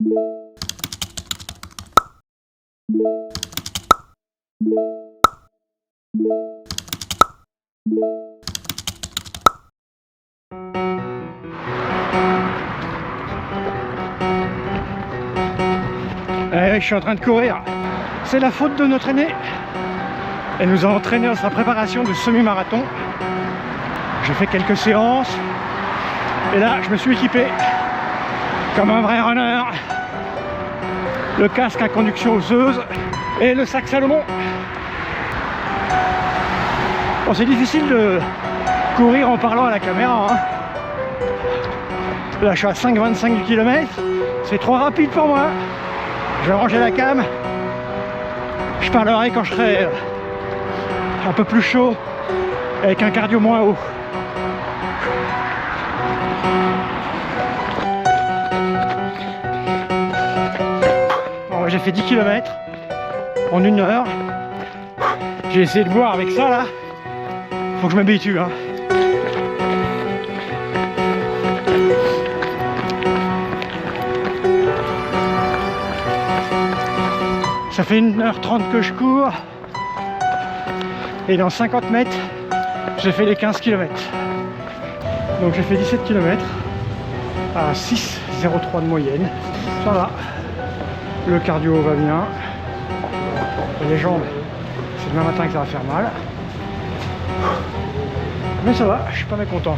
Je suis en train de courir. C'est la faute de notre aînée. Elle nous a entraînés dans sa préparation de semi-marathon. J'ai fait quelques séances. Et là, je me suis équipé comme un vrai runner. Le casque à conduction osseuse et le sac Salomon. Bon, c'est difficile de courir en parlant à la caméra, hein. Là, je suis à 5,25 du kilomètre. C'est trop rapide pour moi. Je vais ranger la cam. Je parlerai quand je serai un peu plus chaud, avec un cardio moins haut. Bon, j'ai fait 10 km en 1 heure. J'ai essayé de boire avec ça là. Faut que je m'habitue, hein. Ça fait 1h30 que je cours. Et dans 50 mètres, j'ai fait les 15 km. Donc j'ai fait 17 km à 6,03 de moyenne. Ça va. Le cardio va bien. Et les jambes, c'est demain matin que ça va faire mal. Mais ça va, je suis pas mécontent.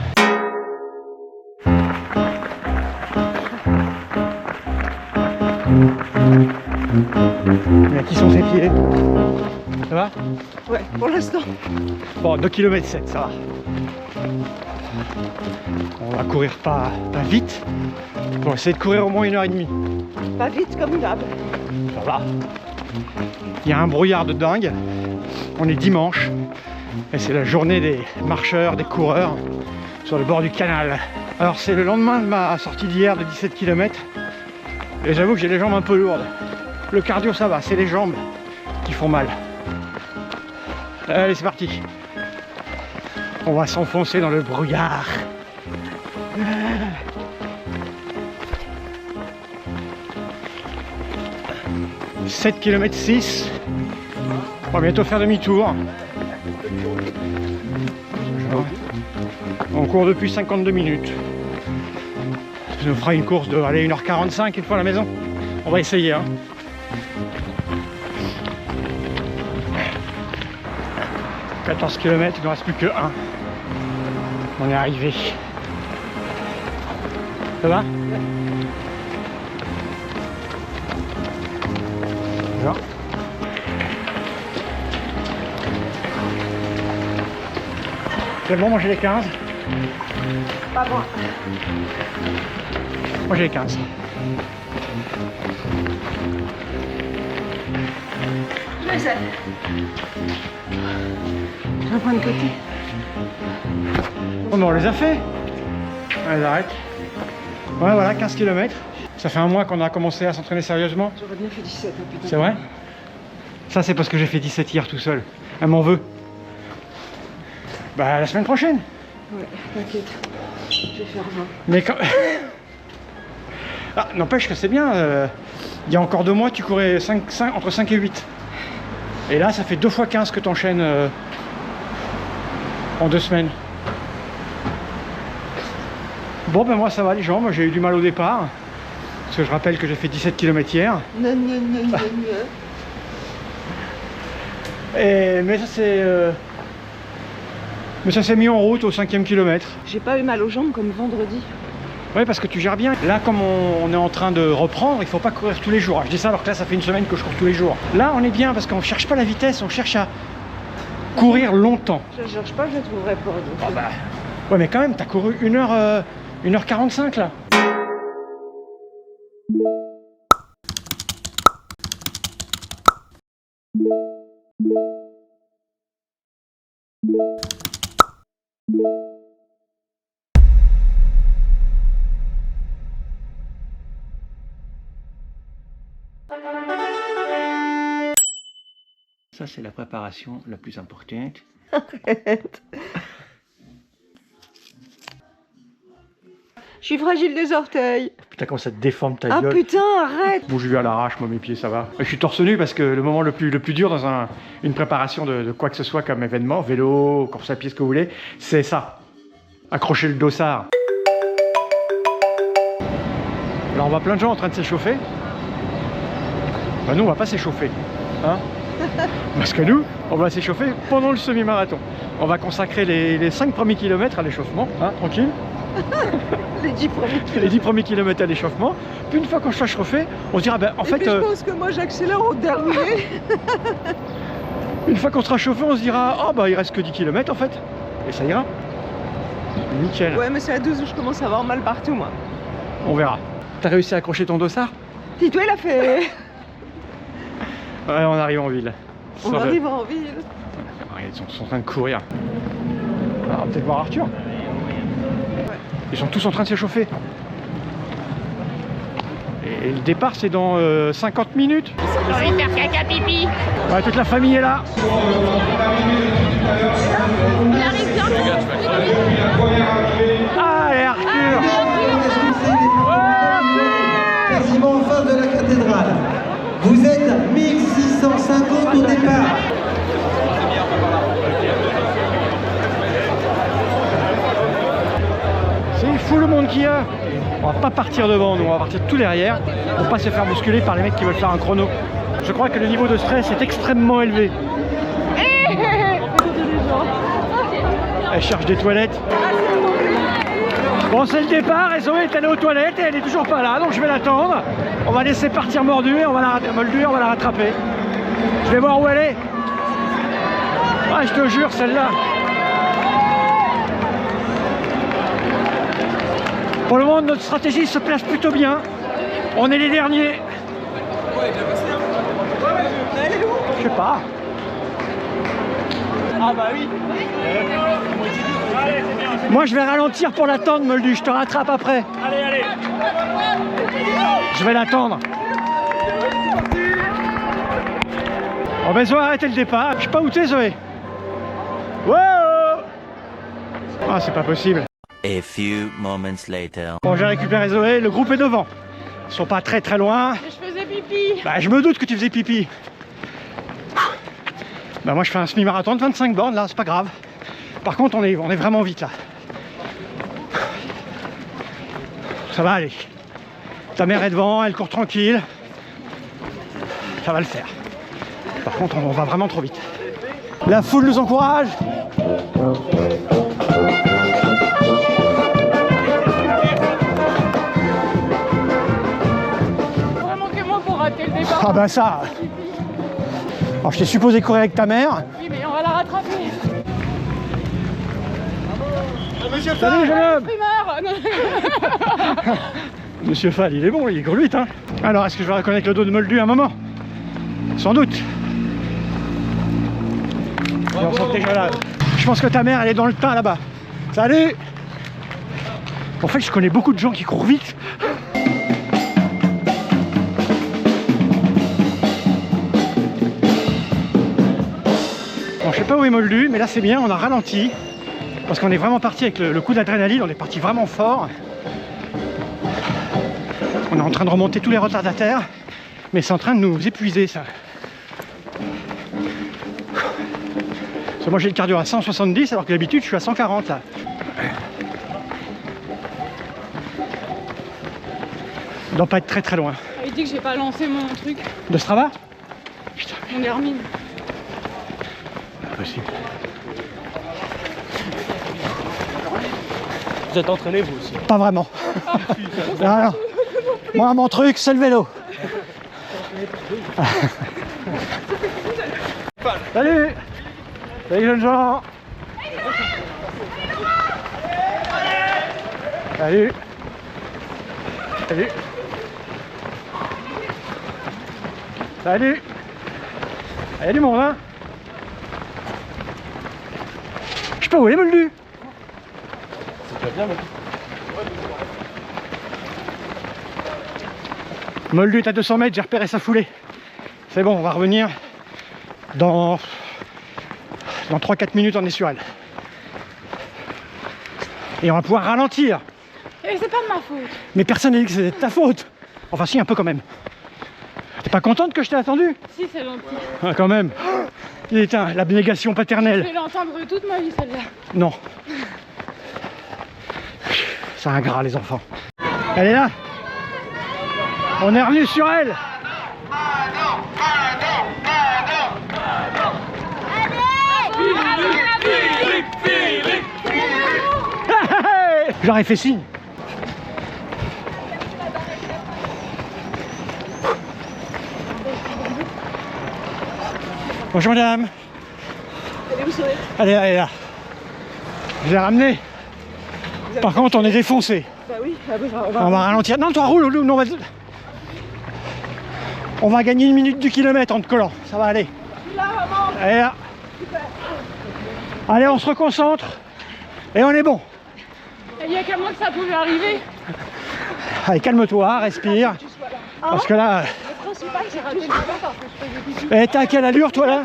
Mais à qui sont ses pieds? Ça va? Ouais, pour l'instant. Bon, 2,7 km, ça va. On va courir pas vite. Pour essayer de courir au moins 1h30. Pas vite comme d'hab. Ça va. Il y a un brouillard de dingue. On est dimanche. Et c'est la journée des marcheurs, des coureurs sur le bord du canal. Alors c'est le lendemain de ma sortie d'hier de 17 km. Et j'avoue que j'ai les jambes un peu lourdes. Le cardio ça va, c'est les jambes qui font mal. Allez, c'est parti. On va s'enfoncer dans le brouillard. 7 km 6. On va bientôt faire demi-tour. On court depuis 52 minutes. Ça nous fera une course de 1h45 une fois à la maison. On va essayer, hein. « 14 km, il ne reste plus que 1. On est arrivé. Ça va? Voilà. C'est bon, moi j'ai les 15. Pas moi. Moi j'ai les 15. Je les ai. Je vais prendre de côté. Oh mais on les a fait. On les arrête. Ouais voilà, 15 km. Ça fait un mois qu'on a commencé à s'entraîner sérieusement. J'aurais bien fait 17, hein, putain. C'est vrai? Ça c'est parce que j'ai fait 17 hier tout seul. Elle m'en veut. Bah la semaine prochaine. Ouais, t'inquiète. Je vais faire 20. Mais quand... Ah, n'empêche que c'est bien. Il y a encore 2 mois, tu courais entre 5 et 8. Et là, ça fait 2 fois 15 que tu enchaînes en 2 semaines. Bon, ben moi, ça va les jambes. J'ai eu du mal au départ. Parce que je rappelle que j'ai fait 17 km hier. Non, non, non, non, non. Mais ça s'est mis en route au 5e kilomètre. J'ai pas eu mal aux jambes comme vendredi. Oui, parce que tu gères bien. Là, comme on est en train de reprendre, il faut pas courir tous les jours. Je dis ça alors que là, ça fait 1 semaine que je cours tous les jours. Là, on est bien parce qu'on cherche pas la vitesse, on cherche à courir longtemps. Je cherche pas, je trouverai pas. Ah bah. Ouais, mais quand même, t'as couru 1h45 là. Ça, c'est la préparation la plus importante. Arrête. Je suis fragile des orteils. Putain, comment ça te déforme ta Ah gueule. putain, arrête. Bon, je vais à l'arrache, moi, mes pieds, ça va. Je suis torse nu parce que le moment le plus dur dans une préparation de quoi que ce soit comme événement, vélo, course à pied, ce que vous voulez, c'est ça. Accrocher le dossard. Alors, on voit plein de gens en train de s'échauffer. Bah, nous, on va pas s'échauffer. Hein? Parce que nous, on va s'échauffer pendant le semi-marathon. On va consacrer les 5 premiers kilomètres à l'échauffement, hein, tranquille. Les 10 premiers. Les 10 premiers kilomètres à l'échauffement. Puis une fois qu'on sera chauffé, on se dira, ben, en Et fait... puis je pense que moi j'accélère au dernier. Une fois qu'on sera chauffé, on se dira, oh bah il reste que 10 km en fait. Et ça ira. Nickel. Ouais, mais c'est à 12 où je commence à avoir mal partout, moi. On verra. T'as réussi à accrocher ton dossard? Tito, il a fait. Ouais, on arrive en ville. On arrive en ville. Ils sont en train de courir. Alors, on va peut-être voir Arthur. Ils sont tous en train de s'échauffer. Et le départ, c'est dans 50 minutes. J'ai envie de faire caca pipi. Ouais, toute la famille est là. Il arrive bientôt. Allez, Arthur! Quasiment en face de la cathédrale. Vous êtes 1650 au départ. C'est fou le monde qu'il y a. On va pas partir devant, nous, on va partir tout derrière pour pas se faire bousculer par les mecs qui veulent faire un chrono. Je crois que le niveau de stress est extrêmement élevé. Elle cherche des toilettes. Bon, c'est le départ, et Zoé est allée aux toilettes et elle est toujours pas là, donc je vais l'attendre. On va laisser partir Moldu et on va la rattraper. Je vais voir où elle est. Ah, je te jure, celle-là. Pour le moment, notre stratégie se place plutôt bien. On est les derniers. Je sais pas. Ah bah oui. Moi, je vais ralentir pour l'attendre, Moldu. Je te rattrape après. Allez, allez. Je vais l'attendre. On va Zoé arrêter le départ. Je sais pas où t'es, Zoé. Wow! Ah, c'est pas possible. A few moments later. Bon, j'ai récupéré Zoé. Le groupe est devant. Ils sont pas très loin. Je faisais pipi. Bah, je me doute que tu faisais pipi. Bah, moi, je fais un semi-marathon de 25 bornes, là, c'est pas grave. Par contre, on est vraiment vite, là. Ça va aller. Ta mère est devant, elle court tranquille. Ça va le faire. Par contre, on va vraiment trop vite. La foule nous encourage. Vraiment que moi pour rater le départ. Ah bah ça. Alors, je t'ai supposé courir avec ta mère. Oui, mais on va la rattraper. Salut, jeune homme. Primeur. Non. Monsieur Fall, il est bon, il est gruite, hein. Alors, est-ce que je vais reconnaître le dos de Moldu à un moment? Sans doute. Et on sent déjà là. Je pense que ta mère, elle est dans le tas là-bas. Salut. En fait, je connais beaucoup de gens qui courent vite. Bon, je sais pas où est Moldu, mais là c'est bien, on a ralenti. Parce qu'on est vraiment parti avec le coup d'adrénaline, on est parti vraiment fort. On est en train de remonter tous les retardataires, mais c'est en train de nous épuiser ça. Parce que moi j'ai le cardio à 170 alors que d'habitude je suis à 140 là. Il doit pas être très loin. Il dit que j'ai pas lancé mon truc, De Strava? Putain, mon Garmin. pas possible. Vous êtes entraîné vous aussi. Pas vraiment. Non, non. Moi mon truc c'est le vélo. Salut. Salut jeunes gens. Salut. Salut. Salut. Il y a du monde, hein. Je sais pas où est Moldu. C'est déjà bien, mais... Moldu est à 200 mètres, j'ai repéré sa foulée. C'est bon, on va revenir. Dans 3-4 minutes, on est sur elle. Et on va pouvoir ralentir Et c'est pas de ma faute. Mais personne n'a dit que c'était de ta faute. Enfin si, un peu quand même. T'es pas contente que je t'ai attendu? Si, c'est gentil. Ah, quand même. Il est l'abnégation Je paternelle. vais l'entendre toute ma vie, celle-là. Non. C'est ingrat les enfants. Elle est là. On est revenu sur elle. J'aurais fait signe. Bonjour madame. Elle est là. Je l'ai ramenée. Par contre, on est défoncé. Bah oui, On va ralentir. Non, toi roule, nous, on va gagner 1 minute du kilomètre en te collant. Ça va aller. Elle est là. Allez, on se reconcentre. Et on est bon. Il n'y a qu'à moi que ça pouvait arriver. Allez, calme-toi, respire. Parce que là... Le principal, c'est rater le départ parce que je faisais pipi. Et t'es à quelle allure, toi, là?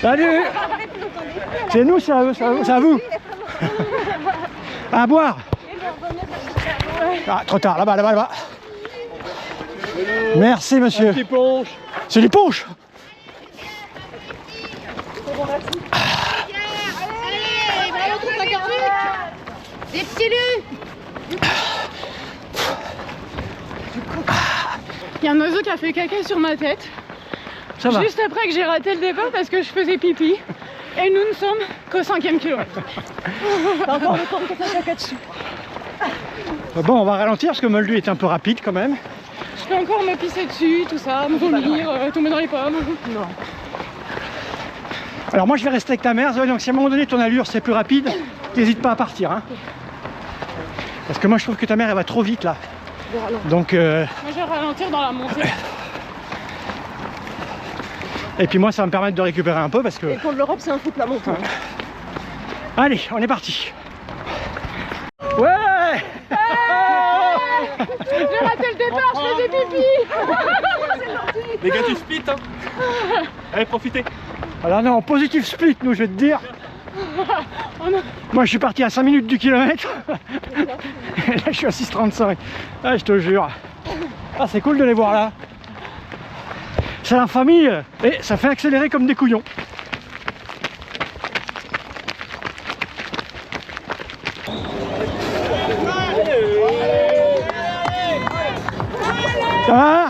Salut. C'est nous, c'est à eux, c'est à vous. À boire. Ah, trop tard, là-bas, là-bas, là-bas. Merci, monsieur. Petit plonge. C'est du punch. Des petits lus. Il y a un oiseau qui a fait caca sur ma tête. Ça va. Juste après que j'ai raté le départ parce que je faisais pipi. Et nous ne sommes qu'au 5e kilomètre. T'as encore le temps de te faire caca dessus. Bon, on va ralentir parce que Moldu est un peu rapide quand même. Je peux encore me pisser dessus, tout ça, me vomir, tomber dans les pommes. Non. Alors moi je vais rester avec ta mère, Zoé, donc si à un moment donné ton allure c'est plus rapide, n'hésite pas à partir. Hein. Parce que moi je trouve que ta mère elle va trop vite là. Donc Moi je vais ralentir dans la montée. et puis moi ça va me permettre de récupérer un peu parce que... Et contre l'Europe, c'est un foot la montée. Allez, on est parti. Ouais. J'ai raté le départ, je faisais pipi. Les gars, tu split, hein. Allez, profitez. Alors non, positif split nous je vais te dire. Moi je suis parti à 5 minutes du kilomètre. Et là je suis à 6,35. Ah, je te jure. Ah, c'est cool de les voir là. C'est la famille et ça fait accélérer comme des couillons. Ça va?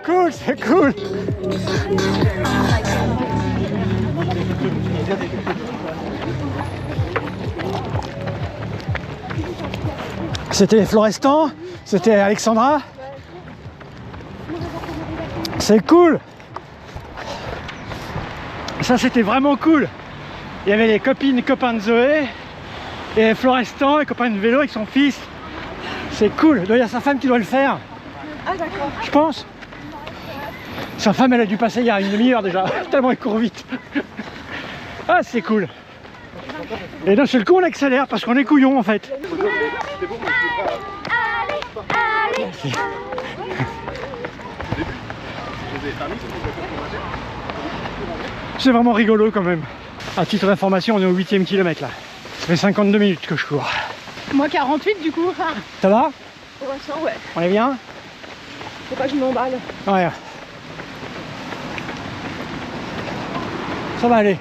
Cool, c'est cool. C'était Florestan, c'était Alexandra. C'est cool. Ça c'était vraiment cool. Il y avait les copines et copains de Zoé et Florestan, les copains de vélo avec son fils. C'est cool. Il y a sa femme qui doit le faire. Ah d'accord. Je pense. Sa femme elle a dû passer il y a une demi-heure déjà, tellement elle court vite. Ah c'est cool. Et d'un seul coup on accélère parce qu'on est couillon en fait. Merci. C'est vraiment rigolo quand même. À titre d'information, on est au 8e kilomètre là. Ça fait 52 minutes que je cours. Moi 48 du coup. Ça va? Pour l'instant, ouais. On est bien? Faut pas que je m'emballe. Ouais. Ça va aller.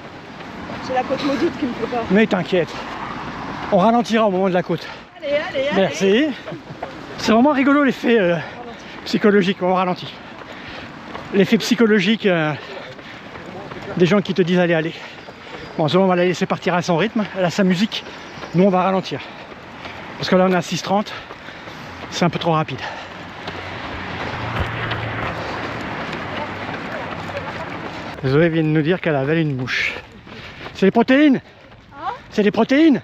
C'est la côte maudite qui me fait peur. Mais t'inquiète. On ralentira au moment de la côte. Allez, allez, allez. Merci. C'est vraiment rigolo l'effet psychologique. On ralentit. L'effet psychologique des gens qui te disent allez, allez. Bon, on va la laisser partir à son rythme. Elle a sa musique. Nous, on va ralentir. Parce que là, on est à 6,30. C'est un peu trop rapide. Zoé vient de nous dire qu'elle a avalé une mouche. C'est les protéines. C'est les protéines.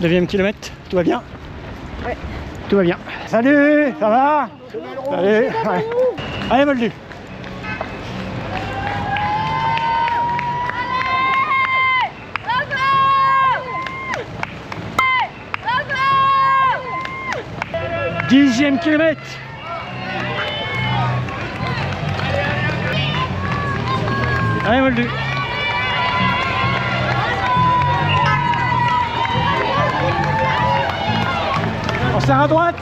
9e kilomètre, tout va bien? Ouais. Tout va bien. Salut, ça va? Salut. Ouais. Allez, Moldu. Dixième kilomètre. Allez, Moldu. C'est à droite.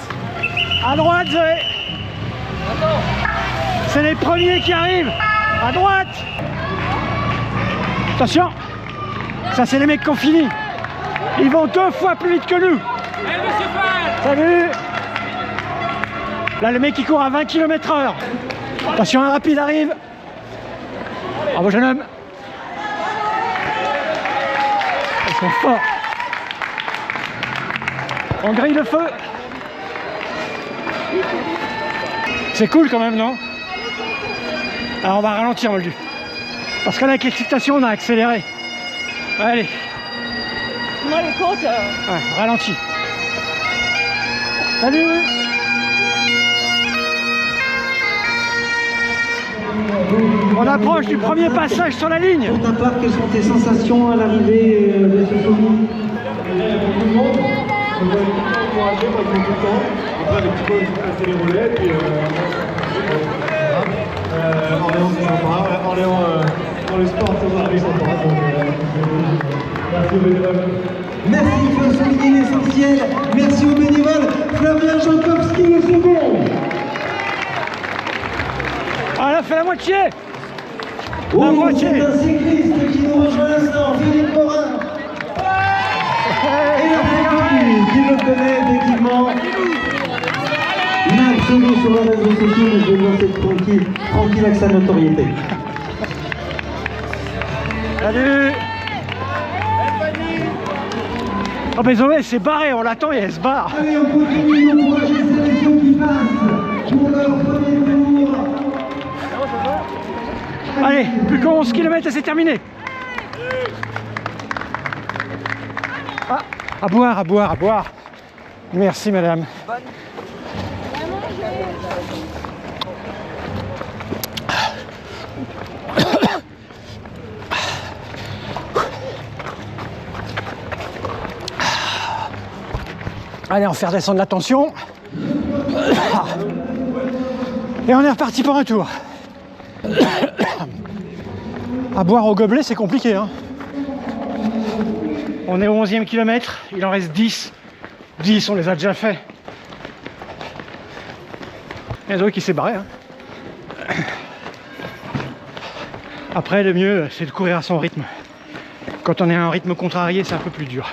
À droite, Zoé. C'est les premiers qui arrivent. À droite. Attention. Ça, c'est les mecs qui ont fini. Ils vont 2 fois plus vite que nous. Salut. Là, le mec qui court à 20 km/h. Attention, un rapide arrive. Bravo, jeune homme. Ils sont forts. On grille le feu. C'est cool quand même, non? Alors on va ralentir, Moldu. Parce qu'avec l'excitation, on a accéléré. Allez. Moi, les côtes. Ouais, ralentis. Salut. On approche du premier passage sur la ligne. Pour ta part, quelles sont tes sensations à l'arrivée de ce sommet? Beaucoup de monde. On va être encouragé, pas beaucoup de temps. Après, les petits points, il faut casser les roulets. Puis, Orléans, c'est sympa. Orléans, dans les sports, c'est vraiment sympa. Donc, merci aux bénévoles. Merci, il faut souligner l'essentiel. Merci aux bénévoles. Flavien Jankowski, le second. Ah, elle a fait la moitié. Oh, La moitié. c'est un cycliste qui nous rejoint à l'instant, Philippe Morin. Et la famille, qui le connaît effectivement. Il a un pseudo sur les réseaux sociaux, mais je vais lancer tranquille avec sa notoriété. Salut. Oh mais Zoé s'est barrée, on l'attend et elle se barre. Allez, on continue nos prochaines sélections qui passent pour leur premier tour. Allez, plus que 11 km et c'est terminé. Ah, à boire, à boire, à boire. Merci madame. Allez, on fait redescendre la tension. Et on est reparti pour un tour. À boire au gobelet, c'est compliqué, hein. On est au 11e kilomètre, il en reste 10. 10, on les a déjà fait. Il y a Zoé qui s'est barré, hein. Après, le mieux, c'est de courir à son rythme. Quand on est à un rythme contrarié, c'est un peu plus dur.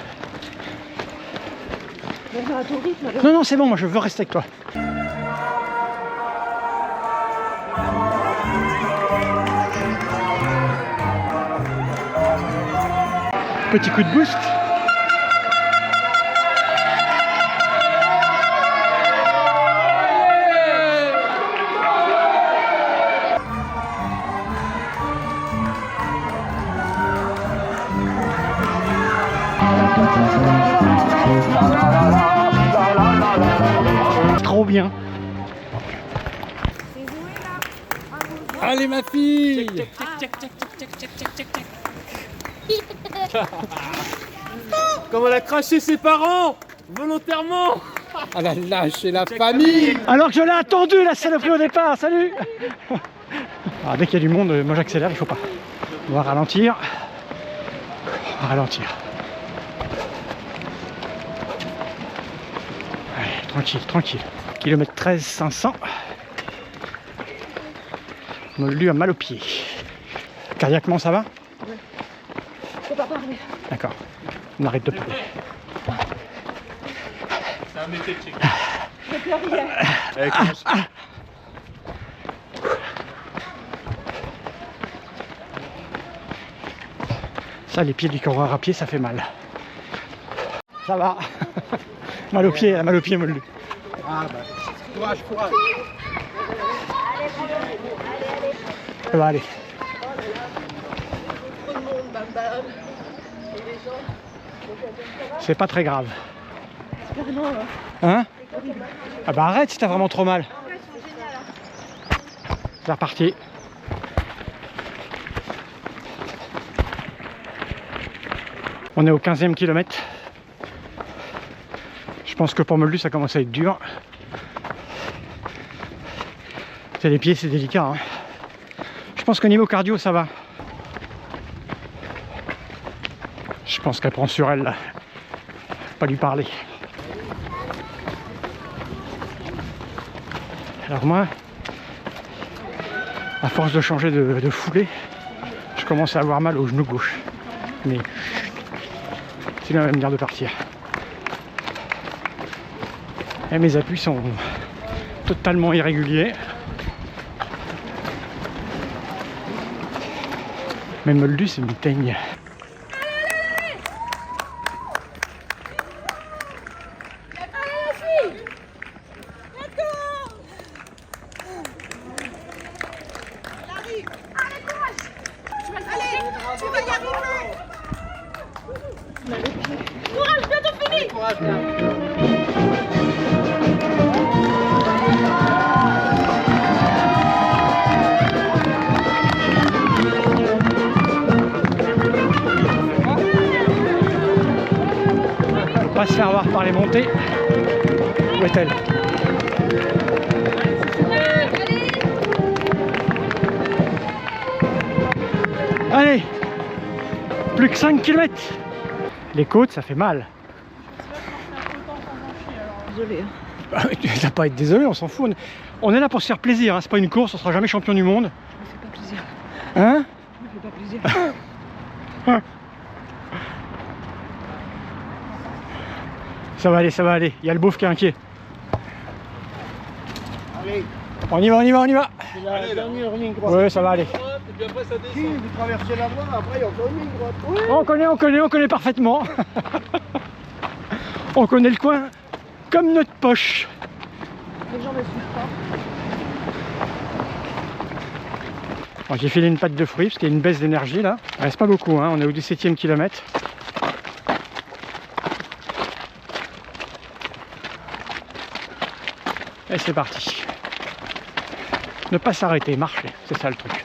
À ton rythme. Non, non, c'est bon, moi je veux rester avec toi. Petit coup de boost. Trop bien. Allez, ma fille. Comme elle a craché ses parents volontairement. Elle a lâché la famille. Alors que je l'ai attendu la saloperie au départ, salut. Alors, dès qu'il y a du monde, moi j'accélère, il faut pas. On va ralentir. On va ralentir. Allez, tranquille, tranquille. Kilomètre 13 500. Moldu a mal aux pieds. Cardiaquement, ça va? Je peux pas parler. D'accord. On arrête de parler. C'est un métier de check. Je peux rien. Ça, les pieds du coureur à pied, ça fait mal. Ça va. Mal aux pieds, elle a mal aux pieds, Moldu. Ah bah, courage, courage. Ça va aller. Trop de monde, bam. Et les gens. C'est pas très grave. Non, Hein? Ah bah arrête si t'as vraiment trop mal. C'est reparti. On est au 15e kilomètre. Je pense que pour Moldu ça commence à être dur. C'est les pieds, c'est délicat, hein. Je pense qu'au niveau cardio ça va. Je pense qu'elle prend sur elle là. Pas lui parler. Alors moi, à force de changer de foulée, je commence à avoir mal au genou gauche. Mais sinon elle va me dire de partir. Et mes appuis sont totalement irréguliers. Même moldu, c'est une teigne. Pas se faire voir par les montées. Où est-elle? Allez, plus que 5 km. Les côtes, ça fait mal. Désolée. Tu vas pas être désolé, on s'en fout. On est là pour se faire plaisir, hein. C'est pas une course, on sera jamais champion du monde. Ça fait pas plaisir. Hein? Ça fait pas plaisir. Ça va aller, ça va aller. Il y a le beauf qui est inquiet. Allez, On y va, on y va, on y va. c'est la dernière ligne droite. Ouais, ça va aller. Et puis après ça descend. Vous traversez la voie, après il y a encore une ligne droite. Oui. On connaît parfaitement. On connaît le coin comme notre poche. Les gens ne suivent pas. Bon, j'ai filé une pâte de fruits parce qu'il y a une baisse d'énergie là. Il reste pas beaucoup, hein. On est au 17e kilomètre. Et c'est parti. Ne pas s'arrêter, marcher, c'est ça le truc.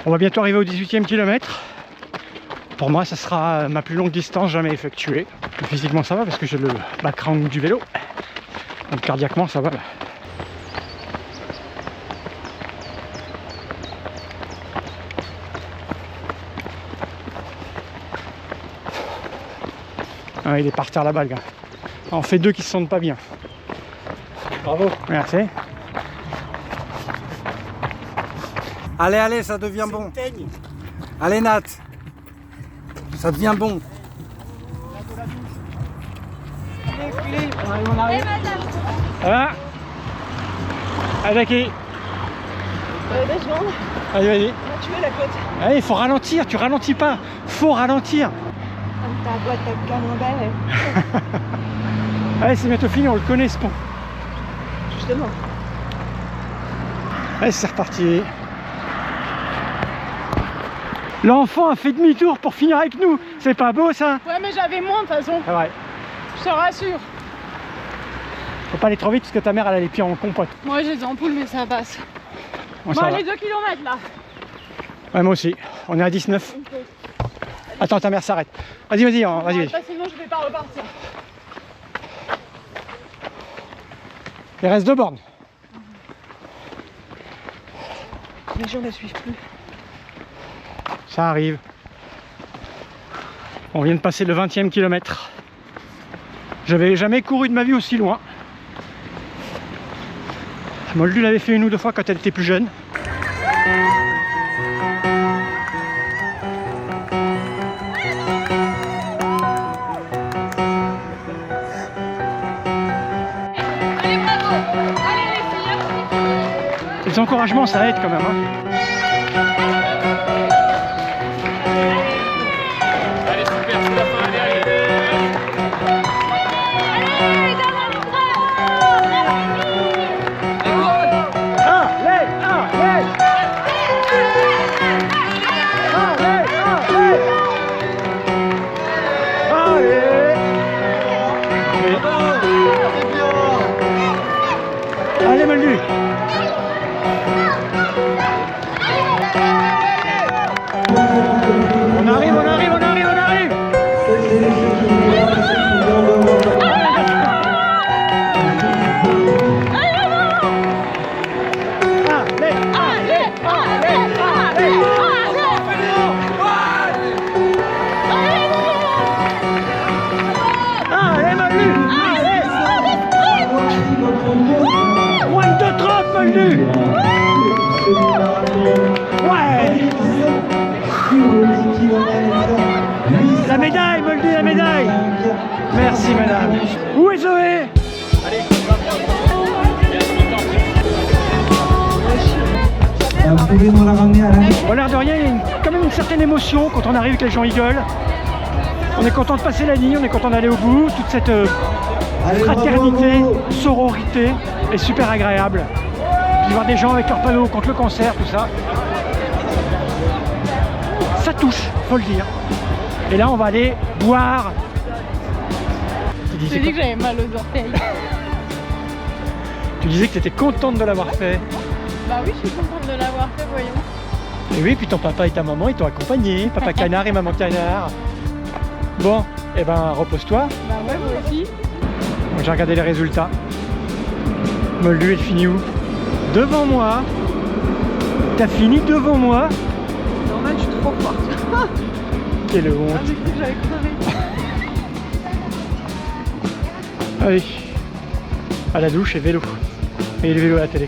On va bientôt arriver au 18e kilomètre. Pour moi, ça sera ma plus longue distance jamais effectuée. Physiquement, ça va parce que j'ai le background du vélo. Donc cardiaquement, ça va. Ah, il est par terre là-bas, le gars. On fait deux qui se sentent pas bien. Bravo. Merci. Allez, allez, ça devient bon. Allez, Nat. Ça devient bon. Ça va? Allez, qui? Deux secondes. Allez, vas-y. On a tué la côte. Allez, il faut ralentir, tu ralentis pas. Faut ralentir. Ta boîte à camembert. Allez, c'est bientôt fini, on le connaît ce pont. Justement. Allez, c'est reparti. L'enfant a fait demi-tour pour finir avec nous. C'est pas beau ça? Ouais, mais j'avais moins de toute façon, C'est vrai. je te rassure. Faut pas aller trop vite parce que ta mère elle a les pieds en compote. Moi j'ai des ampoules, mais ça passe. Bon, Bon, ça va. les 2 km là. Ouais, moi aussi. On est à 19. Attends, ta mère s'arrête. Vas-y, vas-y, vas-y. Pas, sinon je vais pas repartir. Il reste 2 bornes. Les gens ne suivent plus. Ça arrive. On vient de passer le 20e kilomètre. J'avais jamais couru de ma vie aussi loin. Moldu l'avait fait une ou deux fois quand elle était plus jeune. Allez, bravo. Allez les filles. Les encouragements, ça aide quand même. Hein. Allez, Moldu. On arrive, on arrive, on arrive, on arrive. Allez, allez, allez. Moldu. Ouais. La médaille, Moldu, la médaille. Merci madame. Où est Zoé? Vous pouvez nous la ramener à la... Bon, l'air de rien, il y a quand même une certaine émotion quand on arrive et que les gens rigolent. On est content de passer la ligne, on est content d'aller au bout. Toute cette fraternité, sororité est super agréable. Puis voir des gens avec leurs panneaux contre le cancer, tout ça. Ça touche, faut le dire. Et là, on va aller boire. J'ai dit que j'avais mal aux orteils. Tu disais que tu étais contente de l'avoir fait. Bah oui, je suis contente de l'avoir fait, voyons. Et oui, puis ton papa et ta maman, ils t'ont accompagné. Papa canard et maman canard. Bon, et ben repose-toi. Bah ouais, moi aussi. Moi, j'ai regardé les résultats. Moldu, elle finit où? Devant moi. T'as fini devant moi. Normal, je suis trop forte. Quelle Ah, honte. j'ai cru que j'avais crevé. Allez, à la douche et vélo. Et le vélo à la télé.